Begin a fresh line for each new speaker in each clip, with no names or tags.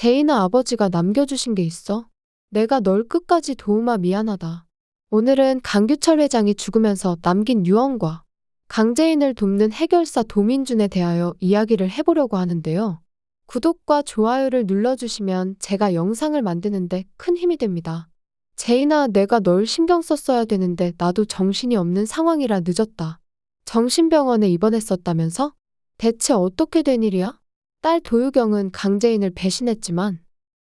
제이나 아버지가 남겨주신 게 있어. 내가 널 끝까지 도우마 미안하다. 오늘은 강규철 회장이 죽으면서 남긴 유언과 강재인을 돕는 해결사 도민준에 대하여 이야기를 해보려고 하는데요. 구독과 좋아요를 눌러주시면 제가 영상을 만드는데 큰 힘이 됩니다. 제인아, 내가 널 신경 썼어야 되는데 나도 정신이 없는 상황이라 늦었다. 정신병원에 입원했었다면서? 대체 어떻게 된 일이야? 딸 도유경은 강재인을 배신했지만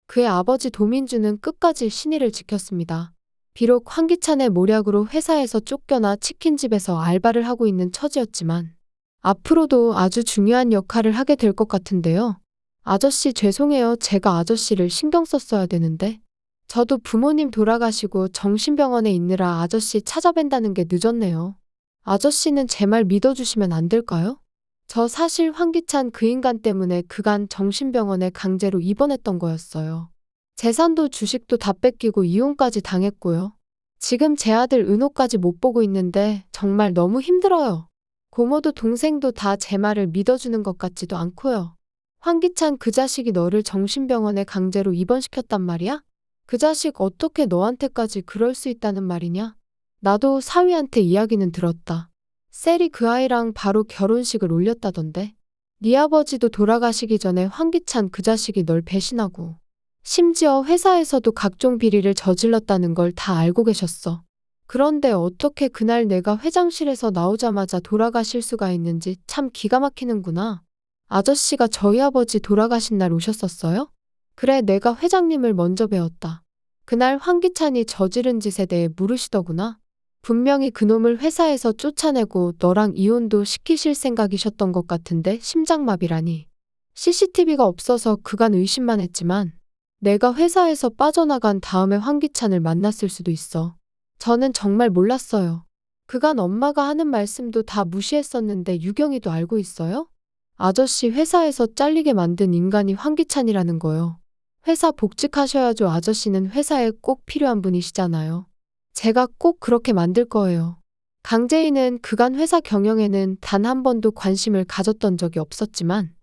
그의 아버지 도민준은 끝까지 신의를 지켰습니다. 비록 황기찬의 모략으로 회사에서 쫓겨나 치킨집에서 알바를 하고 있는 처지였지만 앞으로도 아주 중요한 역할을 하게 될 것 같은데요. 아저씨 죄송해요. 제가 아저씨를 신경 썼어야 되는데. 저도 부모님 돌아가시고 정신병원에 있느라 아저씨 찾아뵌다는 게 늦었네요. 아저씨는 제 말 믿어주시면 안 될까요? 저 사실 황기찬 그 인간 때문에 그간 정신병원에 강제로 입원했던 거였어요. 재산도 주식도 다 뺏기고 이혼까지 당했고요. 지금 제 아들 은호까지 못 보고 있는데 정말 너무 힘들어요. 고모도 동생도 다 제 말을 믿어주는 것 같지도 않고요. 황기찬 그 자식이 너를 정신병원에 강제로 입원시켰단 말이야? 그 자식 어떻게 너한테까지 그럴 수 있다는 말이냐? 나도 사위한테 이야기는 들었다. 셀이 그 아이랑 바로 결혼식을 올렸다던데. 네 아버지도 돌아가시기 전에 황기찬 그 자식이 널 배신하고 심지어 회사에서도 각종 비리를 저질렀다는 걸 다 알고 계셨어. 그런데 어떻게 그날 내가 회장실에서 나오자마자 돌아가실 수가 있는지 참 기가 막히는구나. 아저씨가 저희 아버지 돌아가신 날 오셨었어요? 그래, 내가 회장님을 먼저 배웠다. 그날 황기찬이 저지른 짓에 대해 물으시더구나. 분명히 그놈을 회사에서 쫓아내고 너랑 이혼도 시키실 생각이셨던 것 같은데 심장마비라니. CCTV가 없어서 그간 의심만 했지만 내가 회사에서 빠져나간 다음에 황기찬을 만났을 수도 있어. 저는 정말 몰랐어요. 그간 엄마가 하는 말씀도 다 무시했었는데 유경이도 알고 있어요? 아저씨 회사에서 잘리게 만든 인간이 황기찬이라는 거요. 회사 복직하셔야죠. 아저씨는 회사에 꼭 필요한 분이시잖아요. 제가 꼭 그렇게 만들 거예요. 강재인은 그간 회사 경영에는 단 한 번도 관심을 가졌던 적이 없었지만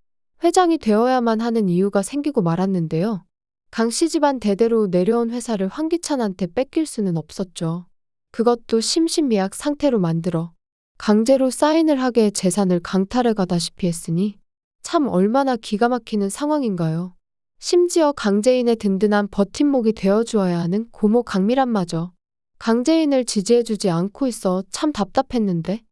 회장이 되어야만 하는 이유가 생기고 말았는데요. 강씨 집안 대대로 내려온 회사를 황기찬한테 뺏길 수는 없었죠. 그것도 심신미약 상태로 만들어 강제로 사인을 하게 재산을 강탈해 가다시피 했으니 참 얼마나 기가 막히는 상황인가요. 심지어 강재인의 든든한 버팀목이 되어주어야 하는 고모 강미란마저 강재인을 지지해주지 않고 있어 참 답답했는데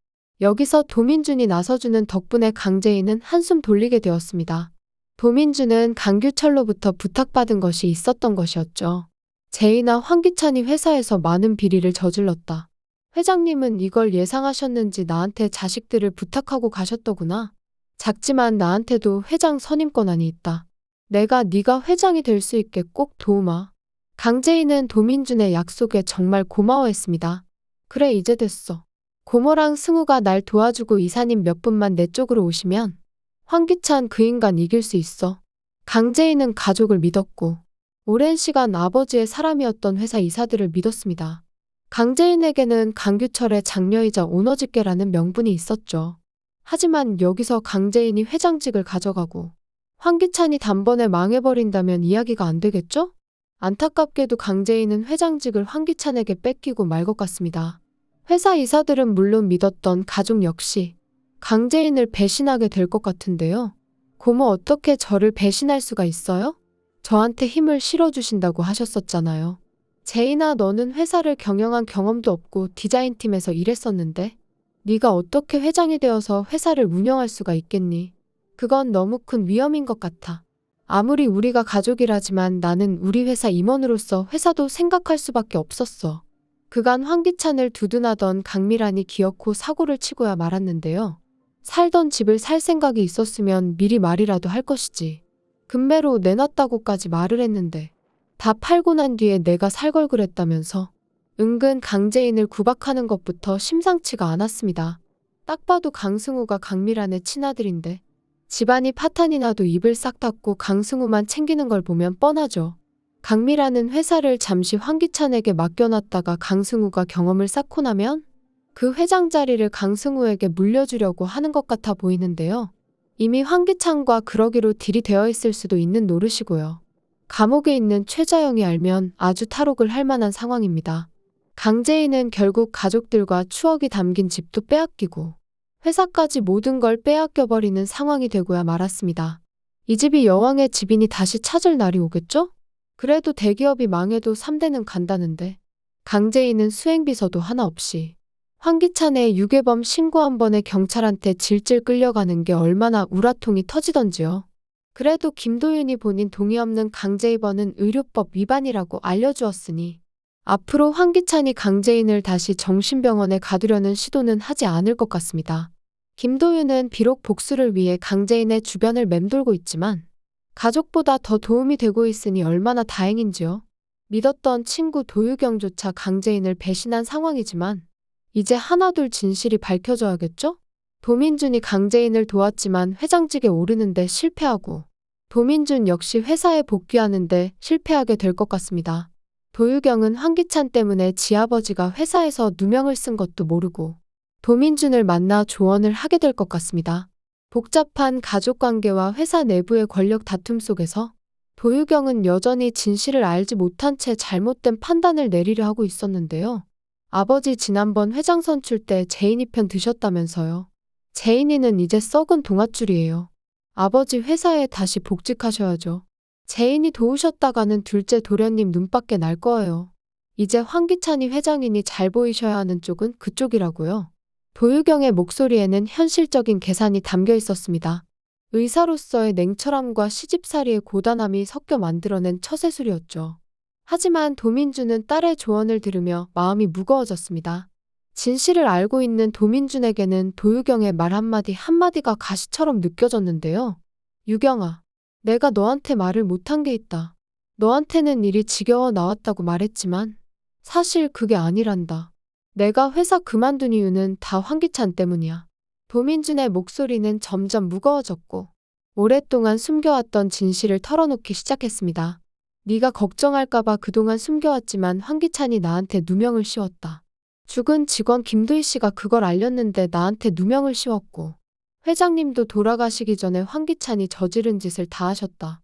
여기서 도민준이 나서주는 덕분에 강재인은 한숨 돌리게 되었습니다. 도민준은 강규철로부터 부탁받은 것이 있었던 것이었죠. 제이나 황기찬이 회사에서 많은 비리를 저질렀다. 회장님은 이걸 예상하셨는지 나한테 자식들을 부탁하고 가셨더구나. 작지만 나한테도 회장 선임 권한이 있다. 내가 네가 회장이 될 수 있게 꼭 도우마. 강재인은 도민준의 약속에 정말 고마워했습니다. 그래, 이제 됐어. 고모랑 승우가 날 도와주고 이사님 몇 분만 내 쪽으로 오시면 황기찬 그 인간 이길 수 있어. 강재인은 가족을 믿었고 오랜 시간 아버지의 사람이었던 회사 이사들을 믿었습니다. 강재인에게는 강규철의 장녀이자 오너직계라는 명분이 있었죠. 하지만 여기서 강재인이 회장직을 가져가고 황기찬이 단번에 망해버린다면 이야기가 안 되겠죠? 안타깝게도 강재인은 회장직을 황기찬에게 뺏기고 말 것 같습니다. 회사 이사들은 물론 믿었던 가족 역시 강재인을 배신하게 될 것 같은데요. 고모, 어떻게 저를 배신할 수가 있어요? 저한테 힘을 실어주신다고 하셨었잖아요. 제이나, 너는 회사를 경영한 경험도 없고 디자인팀에서 일했었는데 네가 어떻게 회장이 되어서 회사를 운영할 수가 있겠니? 그건 너무 큰 위험인 것 같아. 아무리 우리가 가족이라지만 나는 우리 회사 임원으로서 회사도 생각할 수밖에 없었어. 그간 황기찬을 두둔하던 강미란이 기어코 사고를 치고야 말았는데요. 살던 집을 살 생각이 있었으면 미리 말이라도 할 것이지. 금매로 내놨다고까지 말을 했는데 다 팔고 난 뒤에 내가 살 걸 그랬다면서. 은근 강재인을 구박하는 것부터 심상치가 않았습니다. 딱 봐도 강승우가 강미란의 친아들인데 집안이 파탄이 나도 입을 싹 닫고 강승우만 챙기는 걸 보면 뻔하죠. 강미란은 회사를 잠시 황기찬에게 맡겨놨다가 강승우가 경험을 쌓고 나면 그 회장 자리를 강승우에게 물려주려고 하는 것 같아 보이는데요. 이미 황기찬과 그러기로 딜이 되어 있을 수도 있는 노릇이고요. 감옥에 있는 최자영이 알면 아주 탈옥을 할 만한 상황입니다. 강재인은 결국 가족들과 추억이 담긴 집도 빼앗기고 회사까지 모든 걸 빼앗겨버리는 상황이 되고야 말았습니다. 이 집이 여왕의 집이니 다시 찾을 날이 오겠죠? 그래도 대기업이 망해도 3대는 간다는데 강재인은 수행비서도 하나 없이 황기찬의 유괴범 신고 한 번에 경찰한테 질질 끌려가는 게 얼마나 우라통이 터지던지요. 그래도 김도윤이 본인 동의 없는 강제 입원은 의료법 위반이라고 알려주었으니 앞으로 황기찬이 강재인을 다시 정신병원에 가두려는 시도는 하지 않을 것 같습니다. 김도윤은 비록 복수를 위해 강재인의 주변을 맴돌고 있지만 가족보다 더 도움이 되고 있으니 얼마나 다행인지요. 믿었던 친구 도유경조차 강재인을 배신한 상황이지만 이제 하나둘 진실이 밝혀져야겠죠? 도민준이 강재인을 도왔지만 회장직에 오르는데 실패하고 도민준 역시 회사에 복귀하는데 실패하게 될 것 같습니다. 도유경은 황기찬 때문에 지아버지가 회사에서 누명을 쓴 것도 모르고 도민준을 만나 조언을 하게 될 것 같습니다. 복잡한 가족관계와 회사 내부의 권력 다툼 속에서 도유경은 여전히 진실을 알지 못한 채 잘못된 판단을 내리려 하고 있었는데요. 아버지 지난번 회장 선출 때 재인이 편 드셨다면서요. 재인이는 이제 썩은 동아줄이에요. 아버지 회사에 다시 복직하셔야죠. 재인이 도우셨다가는 둘째 도련님 눈밖에 날 거예요. 이제 황기찬이 회장이니 잘 보이셔야 하는 쪽은 그쪽이라고요. 도유경의 목소리에는 현실적인 계산이 담겨 있었습니다. 의사로서의 냉철함과 시집살이의 고단함이 섞여 만들어낸 처세술이었죠. 하지만 도민준은 딸의 조언을 들으며 마음이 무거워졌습니다. 진실을 알고 있는 도민준에게는 도유경의 말 한마디가 가시처럼 느껴졌는데요. 유경아, 내가 너한테 말을 못한 게 있다. 너한테는 일이 지겨워 나왔다고 말했지만 사실 그게 아니란다. 내가 회사 그만둔 이유는 다 황기찬 때문이야. 도민준의 목소리는 점점 무거워졌고 오랫동안 숨겨왔던 진실을 털어놓기 시작했습니다. 네가 걱정할까봐 그동안 숨겨왔지만 황기찬이 나한테 누명을 씌웠다. 죽은 직원 김도희 씨가 그걸 알렸는데 나한테 누명을 씌웠고 회장님도 돌아가시기 전에 황기찬이 저지른 짓을 다 하셨다.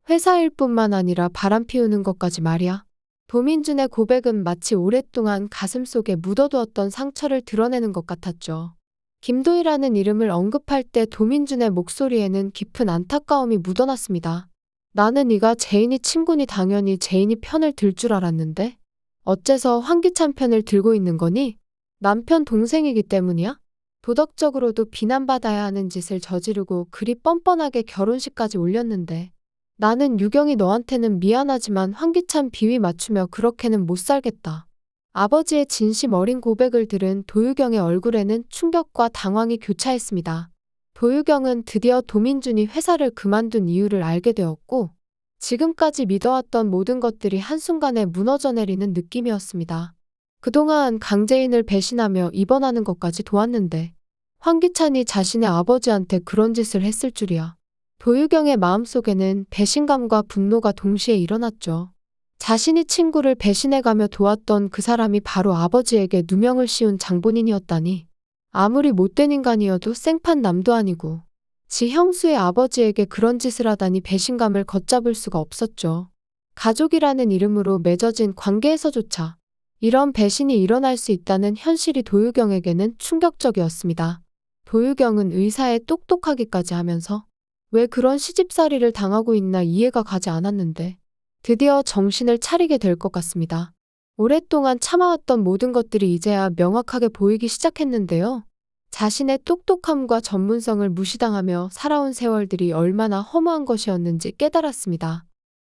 회사 일뿐만 아니라 바람 피우는 것까지 말이야. 도민준의 고백은 마치 오랫동안 가슴속에 묻어두었던 상처를 드러내는 것 같았죠. 김도희라는 이름을 언급할 때 도민준의 목소리에는 깊은 안타까움이 묻어났습니다. 나는 네가 재인이 친구니 당연히 재인이 편을 들 줄 알았는데 어째서 황기찬 편을 들고 있는 거니? 남편 동생이기 때문이야? 도덕적으로도 비난받아야 하는 짓을 저지르고 그리 뻔뻔하게 결혼식까지 올렸는데 나는 유경이 너한테는 미안하지만 황기찬 비위 맞추며 그렇게는 못 살겠다. 아버지의 진심 어린 고백을 들은 도유경의 얼굴에는 충격과 당황이 교차했습니다. 도유경은 드디어 도민준이 회사를 그만둔 이유를 알게 되었고 지금까지 믿어왔던 모든 것들이 한순간에 무너져 내리는 느낌이었습니다. 그동안 강재인을 배신하며 입원하는 것까지 도왔는데 황기찬이 자신의 아버지한테 그런 짓을 했을 줄이야. 도유경의 마음속에는 배신감과 분노가 동시에 일어났죠. 자신이 친구를 배신해가며 도왔던 그 사람이 바로 아버지에게 누명을 씌운 장본인이었다니. 아무리 못된 인간이어도 생판 남도 아니고 지 형수의 아버지에게 그런 짓을 하다니 배신감을 걷잡을 수가 없었죠. 가족이라는 이름으로 맺어진 관계에서조차 이런 배신이 일어날 수 있다는 현실이 도유경에게는 충격적이었습니다. 도유경은 의사에 똑똑하기까지 하면서 왜 그런 시집살이를 당하고 있나 이해가 가지 않았는데 드디어 정신을 차리게 될 것 같습니다. 오랫동안 참아왔던 모든 것들이 이제야 명확하게 보이기 시작했는데요. 자신의 똑똑함과 전문성을 무시당하며 살아온 세월들이 얼마나 허무한 것이었는지 깨달았습니다.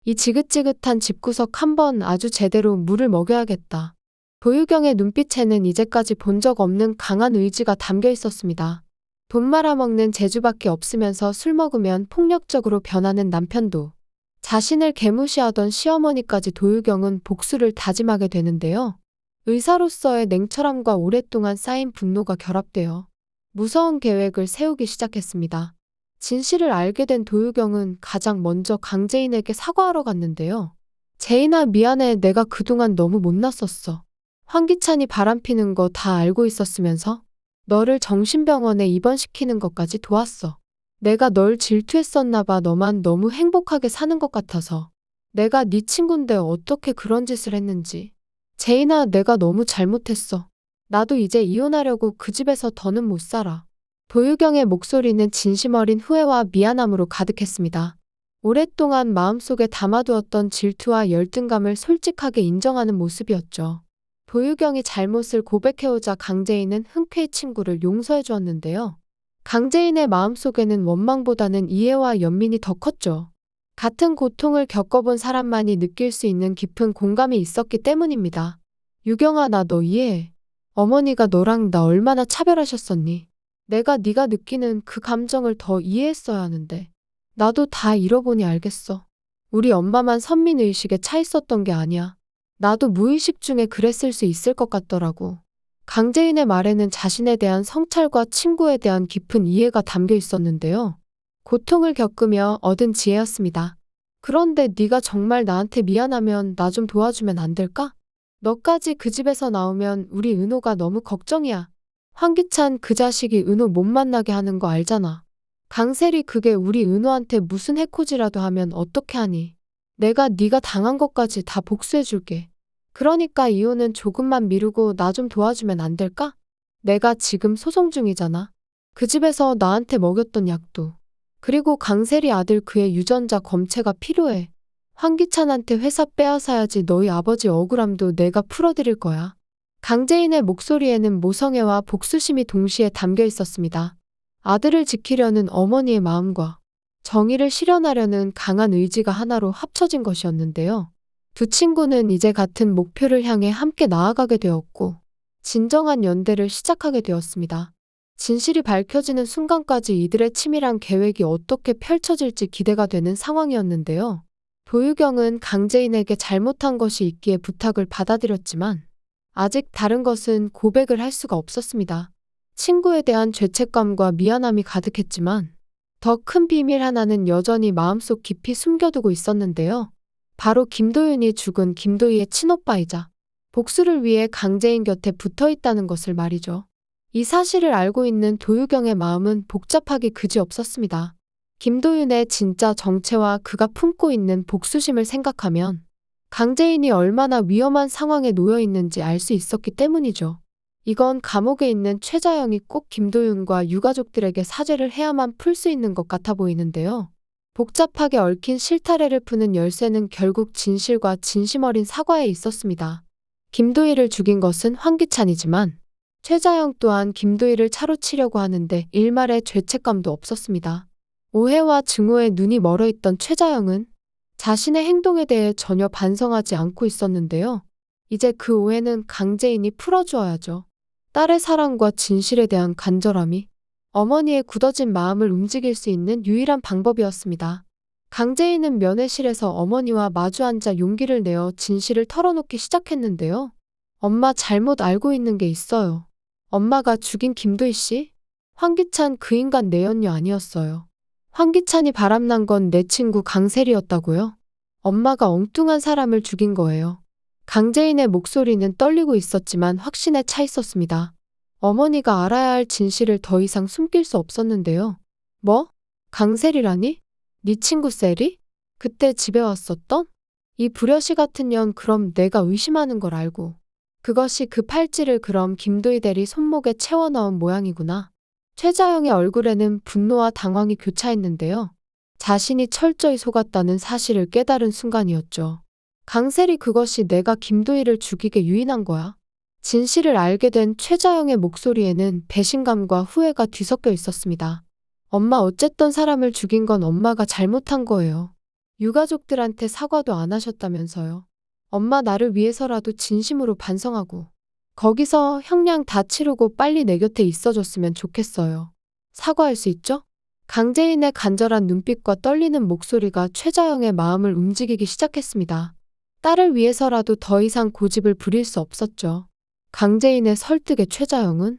이 지긋지긋한 집구석 한번 아주 제대로 물을 먹여야겠다. 도유경의 눈빛에는 이제까지 본 적 없는 강한 의지가 담겨 있었습니다. 돈 말아먹는 재주밖에 없으면서 술 먹으면 폭력적으로 변하는 남편도 자신을 개무시하던 시어머니까지 도유경은 복수를 다짐하게 되는데요. 의사로서의 냉철함과 오랫동안 쌓인 분노가 결합되어 무서운 계획을 세우기 시작했습니다. 진실을 알게 된 도유경은 가장 먼저 강재인에게 사과하러 갔는데요. 재인아 미안해 내가 그동안 너무 못났었어. 황기찬이 바람피는 거 다 알고 있었으면서 너를 정신병원에 입원시키는 것까지 도왔어. 내가 널 질투했었나 봐. 너만 너무 행복하게 사는 것 같아서. 내가 네 친구인데 어떻게 그런 짓을 했는지. 제인아, 내가 너무 잘못했어. 나도 이제 이혼하려고 그 집에서 더는 못 살아. 도유경의 목소리는 진심 어린 후회와 미안함으로 가득했습니다. 오랫동안 마음속에 담아두었던 질투와 열등감을 솔직하게 인정하는 모습이었죠. 도유경이 잘못을 고백해오자 강재인은 흔쾌히 친구를 용서해 주었는데요. 강재인의 마음속에는 원망보다는 이해와 연민이 더 컸죠. 같은 고통을 겪어본 사람만이 느낄 수 있는 깊은 공감이 있었기 때문입니다. 유경아, 나 너 이해해. 어머니가 너랑 나 얼마나 차별하셨었니? 내가 네가 느끼는 그 감정을 더 이해했어야 하는데. 나도 다 잃어보니 알겠어. 우리 엄마만 선민의식에 차 있었던 게 아니야. 나도 무의식 중에 그랬을 수 있을 것 같더라고. 강재인의 말에는 자신에 대한 성찰과 친구에 대한 깊은 이해가 담겨 있었는데요. 고통을 겪으며 얻은 지혜였습니다. 그런데 네가 정말 나한테 미안하면 나 좀 도와주면 안 될까? 너까지 그 집에서 나오면 우리 은호가 너무 걱정이야. 황기찬 그 자식이 은호 못 만나게 하는 거 알잖아. 강세리 그게 우리 은호한테 무슨 해코지라도 하면 어떻게 하니? 내가 네가 당한 것까지 다 복수해줄게. 그러니까 이혼은 조금만 미루고 나 좀 도와주면 안 될까? 내가 지금 소송 중이잖아. 그 집에서 나한테 먹였던 약도. 그리고 강세리 아들 그의 유전자 검체가 필요해. 황기찬한테 회사 빼앗아야지 너희 아버지 억울함도 내가 풀어드릴 거야. 강재인의 목소리에는 모성애와 복수심이 동시에 담겨 있었습니다. 아들을 지키려는 어머니의 마음과 정의를 실현하려는 강한 의지가 하나로 합쳐진 것이었는데요. 두 친구는 이제 같은 목표를 향해 함께 나아가게 되었고 진정한 연대를 시작하게 되었습니다. 진실이 밝혀지는 순간까지 이들의 치밀한 계획이 어떻게 펼쳐질지 기대가 되는 상황이었는데요. 도유경은 강재인에게 잘못한 것이 있기에 부탁을 받아들였지만 아직 다른 것은 고백을 할 수가 없었습니다. 친구에 대한 죄책감과 미안함이 가득했지만 더 큰 비밀 하나는 여전히 마음속 깊이 숨겨두고 있었는데요. 바로 김도윤이 죽은 김도희의 친오빠이자 복수를 위해 강재인 곁에 붙어 있다는 것을 말이죠. 이 사실을 알고 있는 도유경의 마음은 복잡하기 그지없었습니다. 김도윤의 진짜 정체와 그가 품고 있는 복수심을 생각하면 강재인이 얼마나 위험한 상황에 놓여 있는지 알 수 있었기 때문이죠. 이건 감옥에 있는 최자영이 꼭 김도윤과 유가족들에게 사죄를 해야만 풀 수 있는 것 같아 보이는데요. 복잡하게 얽힌 실타래를 푸는 열쇠는 결국 진실과 진심 어린 사과에 있었습니다. 김도희를 죽인 것은 황기찬이지만 최자영 또한 김도희를 차로 치려고 하는데 일말의 죄책감도 없었습니다. 오해와 증오에 눈이 멀어있던 최자영은 자신의 행동에 대해 전혀 반성하지 않고 있었는데요. 이제 그 오해는 강재인이 풀어주어야죠. 딸의 사랑과 진실에 대한 간절함이 어머니의 굳어진 마음을 움직일 수 있는 유일한 방법이었습니다. 강재인은 면회실에서 어머니와 마주 앉아 용기를 내어 진실을 털어놓기 시작했는데요. 엄마 잘못 알고 있는 게 있어요. 엄마가 죽인 김도희 씨? 황기찬 그 인간 내연녀 아니었어요. 황기찬이 바람난 건 내 친구 강세리였다고요? 엄마가 엉뚱한 사람을 죽인 거예요. 강재인의 목소리는 떨리고 있었지만 확신에 차 있었습니다. 어머니가 알아야 할 진실을 더 이상 숨길 수 없었는데요. 뭐? 강세리라니? 네 친구 세리? 그때 집에 왔었던? 이 불효시 같은 년 그럼 내가 의심하는 걸 알고. 그것이 그 팔찌를 그럼 김도희 대리 손목에 채워 넣은 모양이구나. 최자영의 얼굴에는 분노와 당황이 교차했는데요. 자신이 철저히 속았다는 사실을 깨달은 순간이었죠. 강세리 그것이 내가 김도희를 죽이게 유인한 거야. 진실을 알게 된 최자영의 목소리에는 배신감과 후회가 뒤섞여 있었습니다. 엄마 어쨌든 사람을 죽인 건 엄마가 잘못한 거예요. 유가족들한테 사과도 안 하셨다면서요. 엄마 나를 위해서라도 진심으로 반성하고 거기서 형량 다 치르고 빨리 내 곁에 있어줬으면 좋겠어요. 사과할 수 있죠? 강재인의 간절한 눈빛과 떨리는 목소리가 최자영의 마음을 움직이기 시작했습니다. 딸을 위해서라도 더 이상 고집을 부릴 수 없었죠. 강재인의 설득에 최자영은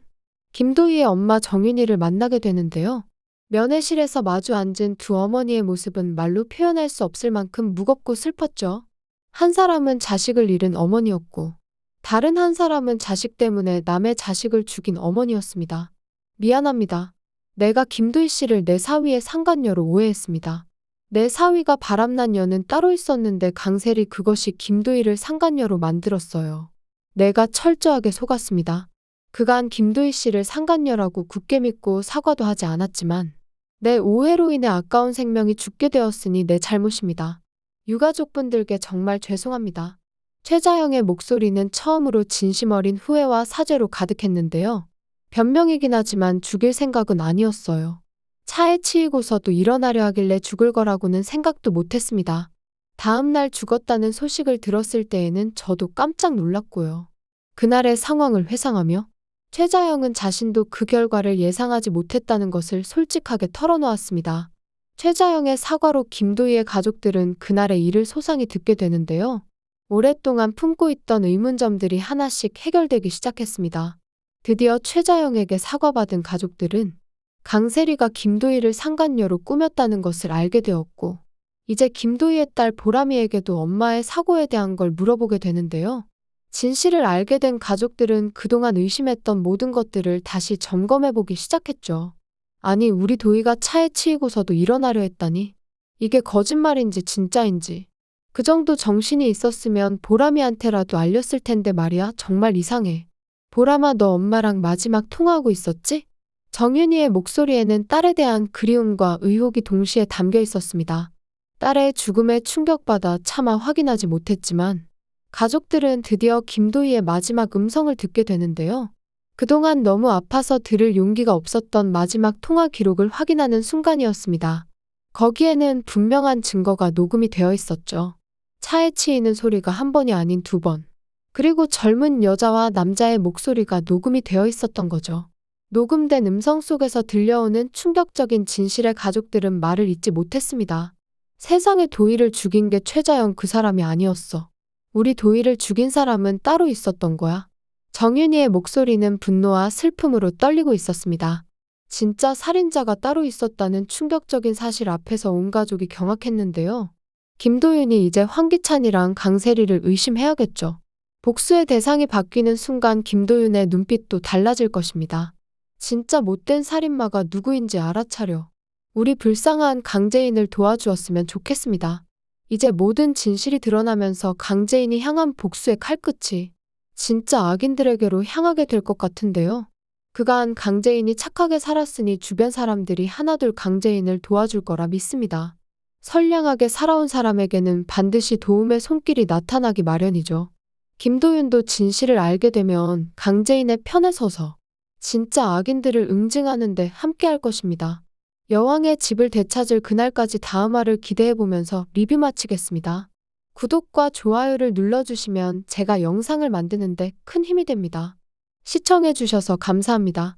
김도희의 엄마 정윤이를 만나게 되는데요. 면회실에서 마주 앉은 두 어머니의 모습은 말로 표현할 수 없을 만큼 무겁고 슬펐죠. 한 사람은 자식을 잃은 어머니였고 다른 한 사람은 자식 때문에 남의 자식을 죽인 어머니였습니다. 미안합니다. 내가 김도희 씨를 내 사위의 상간녀로 오해했습니다. 내 사위가 바람난 여는 따로 있었는데 강셀이 그것이 김도희를 상간녀로 만들었어요. 내가 철저하게 속았습니다. 그간 김도희 씨를 상간녀라고 굳게 믿고 사과도 하지 않았지만 내 오해로 인해 아까운 생명이 죽게 되었으니 내 잘못입니다. 유가족분들께 정말 죄송합니다. 최자영의 목소리는 처음으로 진심 어린 후회와 사죄로 가득했는데요. 변명이긴 하지만 죽일 생각은 아니었어요. 차에 치이고서도 일어나려 하길래 죽을 거라고는 생각도 못했습니다. 다음 날 죽었다는 소식을 들었을 때에는 저도 깜짝 놀랐고요. 그날의 상황을 회상하며 최자영은 자신도 그 결과를 예상하지 못했다는 것을 솔직하게 털어놓았습니다. 최자영의 사과로 김도희의 가족들은 그날의 일을 소상히 듣게 되는데요. 오랫동안 품고 있던 의문점들이 하나씩 해결되기 시작했습니다. 드디어 최자영에게 사과받은 가족들은 강세리가 김도희를 상간녀로 꾸몄다는 것을 알게 되었고 이제 김도희의 딸 보람이에게도 엄마의 사고에 대한 걸 물어보게 되는데요. 진실을 알게 된 가족들은 그동안 의심했던 모든 것들을 다시 점검해보기 시작했죠. 아니, 우리 도희가 차에 치이고서도 일어나려 했다니. 이게 거짓말인지 진짜인지. 그 정도 정신이 있었으면 보람이한테라도 알렸을 텐데 말이야. 정말 이상해. 보람아, 너 엄마랑 마지막 통화하고 있었지? 정윤이의 목소리에는 딸에 대한 그리움과 의혹이 동시에 담겨 있었습니다. 딸의 죽음에 충격받아 차마 확인하지 못했지만 가족들은 드디어 김도희의 마지막 음성을 듣게 되는데요. 그동안 너무 아파서 들을 용기가 없었던 마지막 통화 기록을 확인하는 순간이었습니다. 거기에는 분명한 증거가 녹음이 되어 있었죠. 차에 치이는 소리가 한 번이 아닌 두 번. 그리고 젊은 여자와 남자의 목소리가 녹음이 되어 있었던 거죠. 녹음된 음성 속에서 들려오는 충격적인 진실에 가족들은 말을 잇지 못했습니다. 세상에, 도희를 죽인 게 최자영 그 사람이 아니었어. 우리 도희를 죽인 사람은 따로 있었던 거야. 정윤이의 목소리는 분노와 슬픔으로 떨리고 있었습니다. 진짜 살인자가 따로 있었다는 충격적인 사실 앞에서 온 가족이 경악했는데요. 김도윤이 이제 황기찬이랑 강세리를 의심해야겠죠. 복수의 대상이 바뀌는 순간 김도윤의 눈빛도 달라질 것입니다. 진짜 못된 살인마가 누구인지 알아차려 우리 불쌍한 강재인을 도와주었으면 좋겠습니다. 이제 모든 진실이 드러나면서 강재인이 향한 복수의 칼끝이 진짜 악인들에게로 향하게 될 것 같은데요. 그간 강재인이 착하게 살았으니 주변 사람들이 하나둘 강재인을 도와줄 거라 믿습니다. 선량하게 살아온 사람에게는 반드시 도움의 손길이 나타나기 마련이죠. 김도윤도 진실을 알게 되면 강재인의 편에 서서 진짜 악인들을 응징하는 데 함께할 것입니다. 여왕의 집을 되찾을 그날까지 다음화를 기대해보면서 리뷰 마치겠습니다. 구독과 좋아요를 눌러주시면 제가 영상을 만드는데 큰 힘이 됩니다. 시청해주셔서 감사합니다.